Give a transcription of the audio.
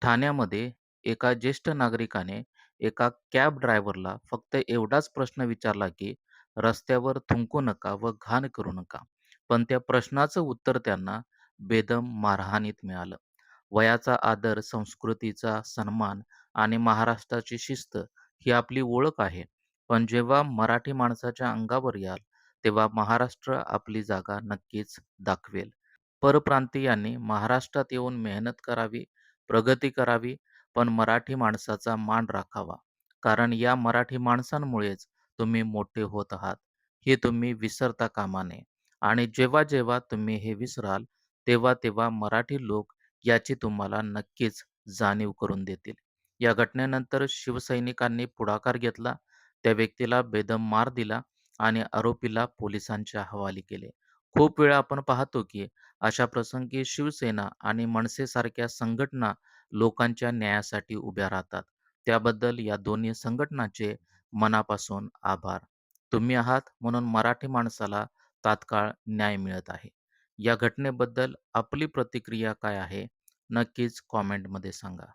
ठाण्यामध्ये एका ज्येष्ठ नागरिकाने एका कॅब ड्रायव्हरला फक्त एवढाच प्रश्न विचारला की रस्त्यावर थुंकू नका व घाण करू नका. पण त्या प्रश्नाचं उत्तर त्यांना बेदम मारहाणीत मिळालं. वयाचा आदर, संस्कृतीचा सन्मान आणि महाराष्ट्राची शिस्त ही आपली ओळख आहे. पण जेव्हा मराठी माणसाच्या अंगावर याल, तेव्हा महाराष्ट्र आपली जागा नक्कीच दाखवेल. परप्रांतीयांनी महाराष्ट्रात येऊन मेहनत करावी, प्रगती करावी, पण मराठी माणसाचा मान राखावा. कारण या मराठी माणसांमुळेच तुम्ही मोठे होत आहात, हे तुम्ही विसरता कामा नये. आणि जेव्हा-जेव्हा तुम्ही हे विसराल, तेव्हा-तेव्हा मराठी लोक याची तुम्हाला नक्कीच जाणीव करून देतील. या घटनेनंतर शिवसैनिकांनी पुढाकार घेतला, त्या व्यक्तीला बेदम मार दिला आणि आरोपीला पोलिसांच्या हवाली केले. खूप वेळा आपण पाहतो की अशा प्रसंगी शिवसेना आणि मनसेसारख्या संघटना लोकांच्या न्यायासाठी उभ्या राहतात. त्याबद्दल या दोन्ही संघटनांचे मनापासून आभार. तुम्ही आहात म्हणून मराठी माणसाला तात्काळ न्याय मिळत आहे. या घटनेबद्दल आपली प्रतिक्रिया काय आहे? नक्कीच कॉमेंटमध्ये सांगा.